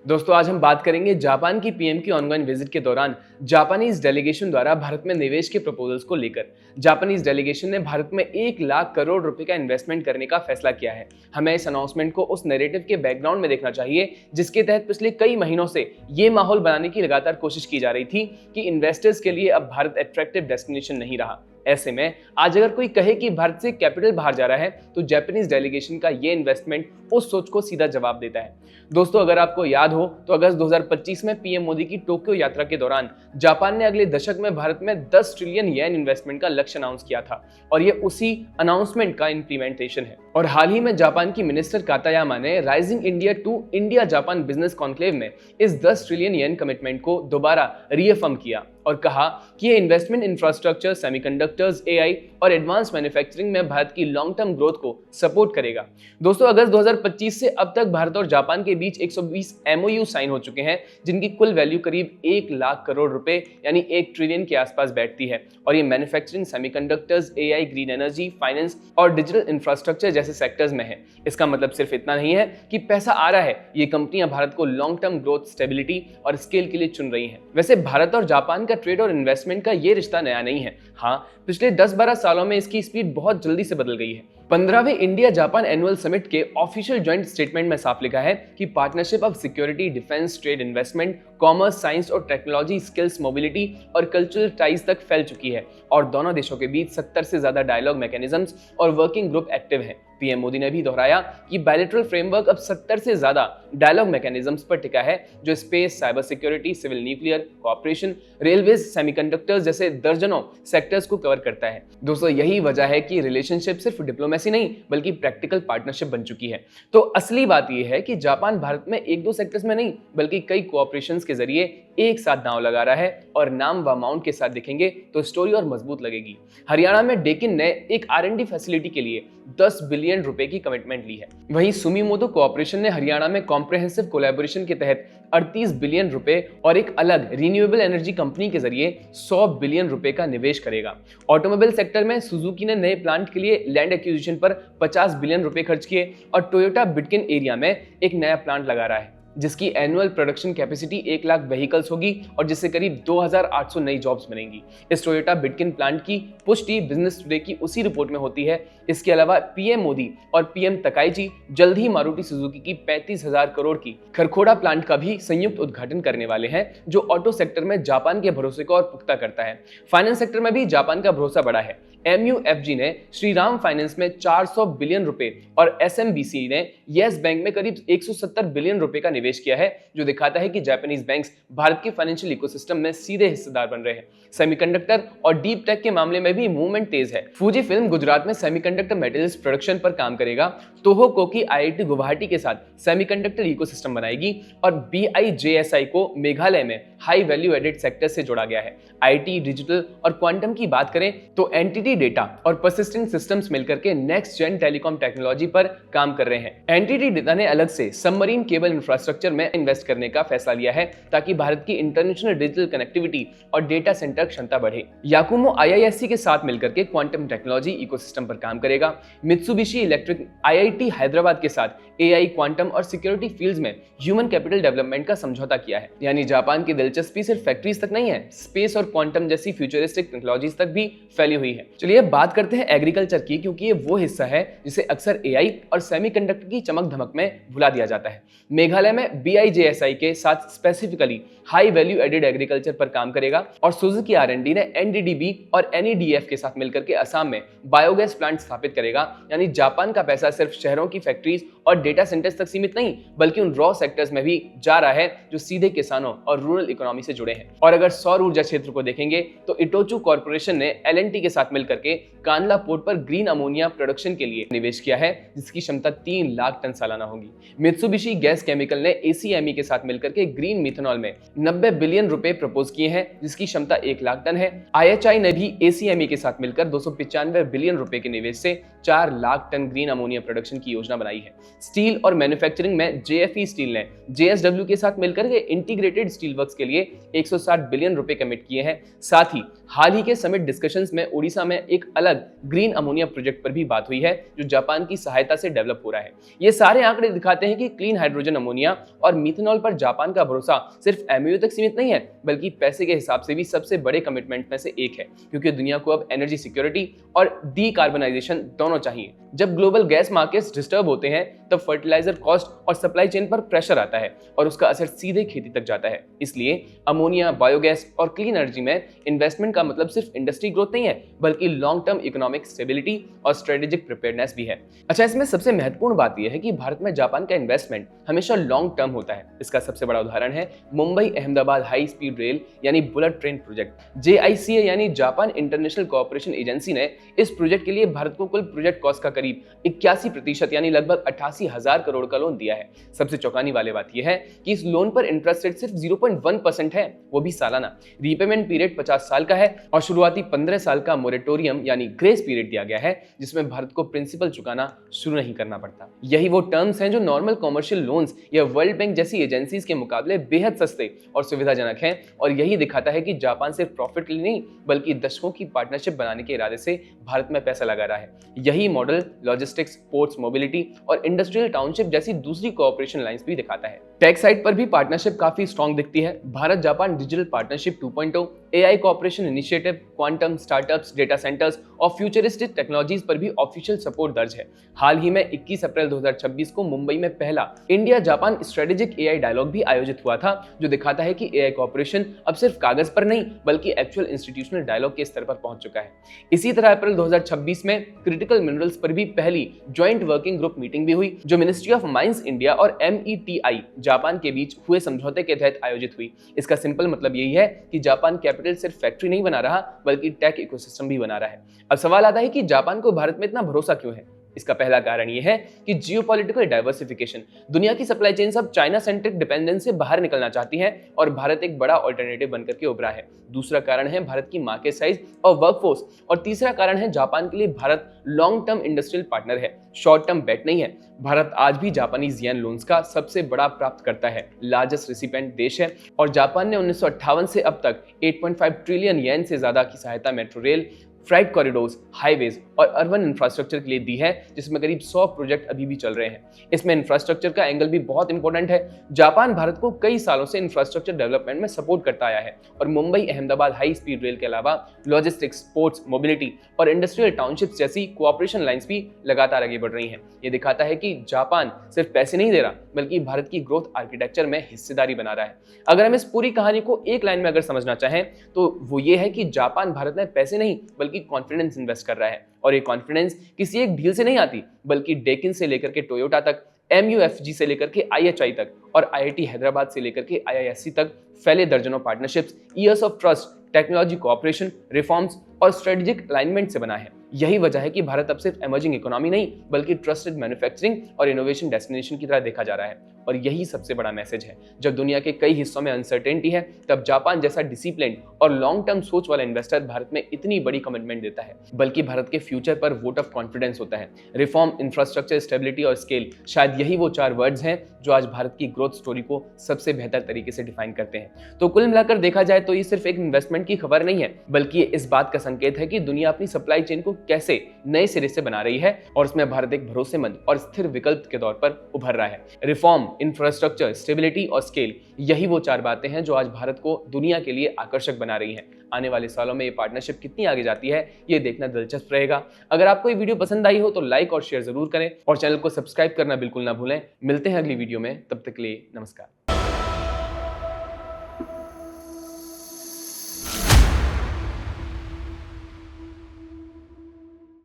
दोस्तों आज हम बात करेंगे जापान की पीएम की ऑनगोइंग विजिट के दौरान जापानीज डेलीगेशन द्वारा भारत में निवेश के प्रपोजल्स को लेकर। जापानीज डेलीगेशन ने भारत में 1 लाख करोड़ रुपए का इन्वेस्टमेंट करने का फैसला किया है। हमें इस अनाउंसमेंट को उस नैरेटिव के बैकग्राउंड में देखना चाहिए जिसके तहत पिछले कई महीनों से ये माहौल बनाने की लगातार कोशिश की जा रही थी कि इन्वेस्टर्स के लिए अब भारत अट्रैक्टिव डेस्टिनेशन नहीं रहा। ऐसे में आज अगर कोई कहे कि भारत से कैपिटल बाहर जा रहा है तो जापानीज डेलीगेशन का ये इन्वेस्टमेंट उस सोच को सीधा जवाब देता है। दोस्तों अगर आपको याद हो तो अगस्त 2025 में पीएम मोदी की टोक्यो यात्रा के दौरान जापान ने अगले दशक में भारत में 10 ट्रिलियन येन इन्वेस्टमेंट का लक्ष्य अनाउंस किया था और ये उसी अनाउंसमेंट का इंप्लीमेंटेशन है। और हाल ही में जापान की मिनिस्टर कातायामा ने rising India to India Japan business conclave में इस 10 ट्रिलियन येन कमिटमेंट को दोबारा रीअफर्म किया और कहा कि ये इन्वेस्टमेंट इंफ्रास्ट्रक्चर, सेमीकंडक्टर्स, एआई और एडवांस मैन्युफैक्चरिंग में भारत की लॉन्ग टर्म ग्रोथ को सपोर्ट करेगा। दोस्तों अगस्त 2025 से अब तक भारत और जापान के बीच 120 एमओयू साइन हो चुके हैं जिनकी कुल वैल्यू करीब 1 लाख करोड़ रुपए यानी 1 ट्रिलियन के आसपास बैठती है और ये manufacturing, semiconductors, AI, green energy, finance और डिजिटल इंफ्रास्ट्रक्चर जैसे सेक्टर्स में है। इसका मतलब सिर्फ इतना नहीं है कि पैसा आ रहा है, ये कंपनियां भारत को लॉन्ग टर्म ग्रोथ, स्टेबिलिटी और स्केल के लिए चुन रही हैं। वैसे भारत और जापान का ट्रेड और इन्वेस्टमेंट का ये रिश्ता नया नहीं है। हाँ, पिछले 10-12 सालों में इसकी स्पीड बहुत जल्दी से बदल गई है। 15वें इंडिया जापान एनुअल समिट के ऑफिशियल जॉइंट स्टेटमेंट में साफ लिखा है कि partnership of security, defence, trade, investment, commerce, science और टेक्नोलॉजी, स्किल्स, मोबिलिटी और कल्चरल टाइज तक फैल चुकी है और दोनों देशों के बीच 70 से ज्यादा डायलॉग मैकेनिज्म्स और वर्किंग ग्रुप एक्टिव हैं। पीएम मोदी ने भी दोहराया कि बायलैटरल फ्रेमवर्क अब 70 से ज्यादा डायलॉग मैकेनिज्म्स पर टिका है जो space, cyber security, civil nuclear, corporation, railways, semiconductors जैसे दर्जनों सेक्टर्स को कवर करता है। दोस्तों यही वजह है कि रिलेशनशिप सिर्फ डिप्लोमेसी नहीं बल्कि प्रैक्टिकल पार्टनरशिप बन चुकी है। तो असली बात यह है कि जापान भारत में 1-2 सेक्टर्स में नहीं बल्कि कई कोऑपरेशंस के जरिए एक साथ दांव लगा रहा है और नाम व अमाउंट के साथ दिखेंगे तो स्टोरी और मजबूत लगेगी। हरियाणा में डेकिन ने एक R&D फैसिलिटी के लिए 10 बिलियन रुपए की कमिटमेंट ली है। वहीं सुमीमोतो कोऑपरेशन ने हरियाणा में कॉम्प्रिहेंसिव कोलैबोरेशन के तहत 38 बिलियन रुपए और एक अलग रिन्यूएबल एनर्जी कंपनी के जरिए 100 बिलियन रुपए का निवेश करेगा। ऑटोमोबाइल सेक्टर में सुजुकी ने नए प्लांट के लिए लैंड एक्विजिशन पर 50 बिलियन रुपए खर्च किए और टोयोटा बिटकिन एरिया में एक नया प्लांट लगा रहा है जिसकी annual production capacity 1 lakh vehicles होगी और जिससे करीब 2800 नई जॉब्स बनेंगी। इस टोयोटा बिटकिन प्लांट की पुष्टि बिजनेस टुडे की उसी रिपोर्ट में होती है। इसके अलावा पीएम मोदी और पीएम तकाईची जल्द ही मारुति सुजुकी की 35,000 करोड़ की खरखोड़ा प्लांट का भी संयुक्त उद्घाटन करने वाले हैं जो ऑटो सेक्टर में जापान के भरोसे को और पुख्ता करता है। फाइनेंस सेक्टर में भी जापान का भरोसा बढ़ा है। MUFG ने श्रीराम फाइनेंस में 400 बिलियन रुपए और SMBC ने येस बैंक में करीब 170 बिलियन रुपए का निवेश किया है जो दिखाता है कि जापानीज बैंक्स भारत के फाइनेंशियल इकोसिस्टम में सीधे हिस्सेदार बन रहे हैं। सेमीकंडक्टर और डीप टेक के मामले में भी मूवमेंट तेज है। फूजी फिल्म गुजरात में सेमीकंडक्टर मेटेरियल्स प्रोडक्शन पर काम करेगा। तोहो कोकी IIT गुवाहाटी के साथ सेमीकंडक्टर इकोसिस्टम बनाएगी और BIJSI को मेघालय में हाई वैल्यू एडेड सेक्टर से जोड़ा गया है। IT, डिजिटल और क्वांटम की बात करें तो एंटिटी डेटा और परसिस्टेंट सिस्टम्स मिलकर के नेक्स्ट जेन टेलीकॉम टेक्नोलॉजी पर काम कर रहे हैं। एंटिटी डेटा ने अलग से सबमरीन केबल इंफ्रास्ट्रक्चर में इन्वेस्ट करने का फैसला लिया है ताकि भारत की इंटरनेशनल डिजिटल कनेक्टिविटी और डेटा सेंटर क्षमता बढ़े। याकुमो IISc के साथ मिलकर के क्वांटम टेक्नोलॉजी इकोसिस्टम पर काम करेगा। मित्सुबिशी इलेक्ट्रिक IIT हैदराबाद के साथ AI, क्वांटम और सिक्योरिटी फील्ड्स में ह्यूमन कैपिटल डेवलपमेंट का समझौता किया है। यानी जापान की दिलचस्पी सिर्फ फैक्ट्रीज तक नहीं है, स्पेस और क्वांटम जैसी फ्यूचरिस्टिक टेक्नोलॉजीज तक भी फैली हुई है। चलिए बात करते हैं एग्रीकल्चर की क्योंकि ये वो हिस्सा है जिसे अक्सर AI और सेमीकंडक्टर की चमक धमक में भुला दिया जाता है। मेघालय में BIJSI के साथ specifically high value added agriculture पर काम करेगा और सुजुकी R&D ने NDDB और NEDF के साथ मिलकर के असम में बायोगैस प्लांट स्थापित करेगा। यानी जापान का पैसा सिर्फ शहरों की फैक्ट्रीज और डेटा सेंटर्स तक सीमित नहीं बल्कि उन रॉ सेक्टर्स में भी जा रहा है जो सीधे किसानों और रूरल इकोनॉमी से जुड़े हैं। और अगर सौर ऊर्जा क्षेत्र को देखेंगे तो इटोचू कॉर्पोरेशन ने L&T के साथ मिलकर के कांडला पोर्ट पर ग्रीन अमोनिया प्रोडक्शन के लिए निवेश किया है जिसकी क्षमता 3 लाख टन सालाना होगी। मित्सुबिशी गैस केमिकल ने ACME के साथ मिलकर के ग्रीन मिथेनॉल में 90 बिलियन रुपए प्रपोज किए हैं जिसकी क्षमता 1 लाख टन है। IHI ने भी ACME के साथ मिलकर 295 बिलियन रुपए के निवेश से 4 lakh tonne green ammonia production की योजना बनाई है। स्टील और मैन्युफैक्चरिंग में JFE स्टील ने JSW के साथ मिलकर के इंटीग्रेटेड स्टील वर्क्स के लिए 160 बिलियन रुपए कमिट किए हैं। साथ ही हाल ही के समिट डिस्कशंस में ओडिशा में एक अलग ग्रीन अमोनिया प्रोजेक्ट पर भी बात हुई है, जो जापान की सहायता से डेवलप हो रहा है। ये सारे आंकड़े दिखाते हैं कि क्लीन हाइड्रोजन अमोनिया और मिथेनॉल पर जापान का भरोसा सिर्फ एमओयू तक सीमित नहीं है, बल्कि पैसे के हिसाब से भी सबसे बड़े कमिटमेंट में से एक है, क्योंकि दुनिया को अब एनर्जी सिक्योरिटी और डीकार्बनाइजेशन दोनों चाहिए। जब ग्लोबल गैस मार्केट्स डिस्टर्ब होते हैं, तब फर्टिलाइजर कॉस्ट और सप्लाई चेन पर प्रेशर आता है और उसका असर सीधे खेती तक जाता है। इसलिए अमोनिया, बायोगैस और क्लीन एनर्जी में इन्वेस्टमेंट का मतलब सिर्फ इंडस्ट्री ग्रोथ नहीं है, बल्कि लॉन्ग टर्म इकोनॉमिक स्टेबिलिटी और स्ट्रेटेजिक प्रिपेयरनेस भी है। अच्छा, इसमें सबसे महत्वपूर्ण बात यह है कि भारत में जापान का इन्वेस्टमेंट हमेशा लॉन्ग टर्म होता है। इसका सबसे बड़ा उदाहरण है Mumbai Ahmedabad high speed rail यानी बुलेट ट्रेन प्रोजेक्ट। JICA यानी जापान इंटरनेशनल कोऑपरेशन एजेंसी ने इस प्रोजेक्ट के लिए भारत को कुल प्रोजेक्ट कॉस्ट का करीब 81% यानी लगभग 88,000 करोड़ का लोन दिया है। सबसे चौंकाने वाली बात यह है कि इस लोन पर इंटरेस्ट रेट सिर्फ 0.1% है, वो भी सालाना। रीपेमेंट पीरियड 50 साल का है और शुरुआती 15 साल का मोरेटोरियम यानी ग्रेस पीरियड दिया गया है, जिसमें भारत को प्रिंसिपल चुकाना शुरू नहीं करना पड़ता। यही वो टर्म्स हैं जो नॉर्मल कॉमर्शियल लोन्स या वर्ल्ड बैंक जैसी एजेंसीज के मुकाबले बेहद सस्ते और सुविधाजनक हैं, और यही दिखाता है कि जापान सिर्फ प्रॉफिट के लिए नहीं, बल्कि दशकों की पार्टनरशिप बनाने के इरादे से भारत में पैसा लगा रहा है। यही मॉडल लॉजिस्टिक्स, पोर्ट्स, मोबिलिटी और इंडस्ट्रियल टाउनशिप जैसी दूसरी कोऑपरेशन लाइंस भी दिखाता है। टेक साइड पर भी पार्टनरशिप काफी स्ट्रॉन्ग दिखती है। Bharat Japan digital partnership 2.0, AI cooperation initiative, quantum, startups, data centres और फ्यूचरिस्टिक टेक्नोलॉजीज पर भी ऑफिशियल सपोर्ट दर्ज है। हाल ही में 21 अप्रैल 2026 को मुंबई में पहला India Japan strategic AI dialogue भी आयोजित हुआ था, जो दिखाता है कि AI कोऑपरेशन अब सिर्फ कागज पर नहीं, बल्कि एक्चुअल इंस्टीट्यूशनल डायलॉग के स्तर पर पहुंच चुका है। इसी तरह अप्रैल 2026 में क्रिटिकल मिनरल्स पर भी पहली ज्वाइंट वर्किंग ग्रुप मीटिंग भी हुई, जो मिनिस्ट्री ऑफ माइंस इंडिया और METI जापान के बीच हुए समझौते के तहत आयोजित हुई। इसका सिंपल मतलब यही है कि जापान कैपिटल सिर्फ फैक्ट्री नहीं बना रहा, बल्कि टेक इकोसिस्टम भी बना रहा है। अब सवाल आता है कि जापान को भारत में इतना भरोसा क्यों है? इसका पहला कारण यह है कि जियोपॉलिटिकल डाइवर्सिफिकेशन। दुनिया की सप्लाई चेन सब चाइना सेंट्रिक डिपेंडेंस से बाहर निकलना चाहती हैं और भारत एक बड़ा ऑल्टरनेटिव बनकर के उभरा है। दूसरा कारण है भारत की मार्केट साइज और वर्कफोर्स, और तीसरा कारण है जापान के लिए Bharat long term industrial partner है, शॉर्ट टर्म बेट नहीं है। भारत आज भी जापानीज येन लोन्स का सबसे बड़ा प्राप्तकर्ता है, लार्जेस्ट रिसिपेंट देश है, और जापान ने 1958 से अब तक 8.5 ट्रिलियन येन से ज्यादा की सहायता metro rail, freight corridors, highways और अर्बन इंफ्रास्ट्रक्चर के लिए दी है, जिसमें करीब 100 प्रोजेक्ट अभी भी चल रहे हैं। इसमें इंफ्रास्ट्रक्चर का एंगल भी बहुत इंपॉर्टेंट है। जापान भारत को कई सालों से इंफ्रास्ट्रक्चर डेवलपमेंट में सपोर्ट करता आया है, और Mumbai Ahmedabad high speed rail के अलावा लॉजिस्टिक्स, पोर्ट्स, मोबिलिटी और इंडस्ट्रियल टाउनशिप्स जैसी कोऑपरेशन लाइंस भी लगातार आगे बढ़ रही हैं। ये दिखाता है कि जापान सिर्फ पैसे नहीं दे रहा, बल्कि भारत की ग्रोथ आर्किटेक्चर में हिस्सेदारी बना रहा है। अगर हम इस पूरी कहानी को एक लाइन में अगर समझना चाहें, तो वो ये है कि जापान भारत में पैसे नहीं, बल्कि कॉन्फिडेंस इन्वेस्ट कर रहा है, और ये कॉन्फिडेंस किसी एक डील से नहीं आती, बल्कि डेकिन से लेकर के टोयोटा तक, MUFG से लेकर के IHI तक और IIT हैदराबाद से लेकर के IISc तक फैले दर्जनों partnerships, years of trust, technology cooperation, reforms और स्ट्रेटेजिक अलाइनमेंट से बना है। यही वजह है कि भारत अब सिर्फ इमर्जिंग इकोनॉमी नहीं, बल्कि ट्रस्टेड मैन्युफैक्चरिंग और इनोवेशन डेस्टिनेशन की तरह देखा जा रहा है। और यही सबसे बड़ा मैसेज है। जब दुनिया के कई हिस्सों में अनसर्टेनिटी है, तब जापान जैसा डिसिप्लिन और लॉन्ग टर्म सोच वाला इन्वेस्टर भारत में इतनी बड़ी कमिटमेंट देता है, बल्कि भारत के फ्यूचर पर वोट ऑफ कॉन्फिडेंस होता है। रिफॉर्म, इंफ्रास्ट्रक्चर, स्टेबिलिटी और स्केल, शायद यही वो 4 वर्ड्स हैं जो आज भारत की ग्रोथ स्टोरी को सबसे बेहतर तरीके से डिफाइन करते हैं। तो कुल मिलाकर देखा जाए तो ये सिर्फ एक इन्वेस्टमेंट की खबर नहीं है, बल्कि ये इस बात का संकेत है कि दुनिया अपनी सप्लाई चेन को कैसे नए सिरे से बना रही है, और इसमें भारत एक भरोसेमंद और स्थिर विकल्प के तौर पर उभर रहा है। रिफॉर्म, इंफ्रास्ट्रक्चर, स्टेबिलिटी और स्केल, यही वो 4 बातें हैं जो आज भारत को दुनिया के लिए आकर्षक बना रही हैं। आने वाले सालों में ये पार्टनरशिप कितनी आगे जाती है, ये देखना दिलचस्प रहेगा। अगर आपको ये वीडियो पसंद आई हो तो लाइक और शेयर जरूर करें, और चैनल को सब्सक्राइब करना बिल्कुल ना भूलें। मिलते हैं अगली वीडियो में, तब तक के लिए नमस्कार।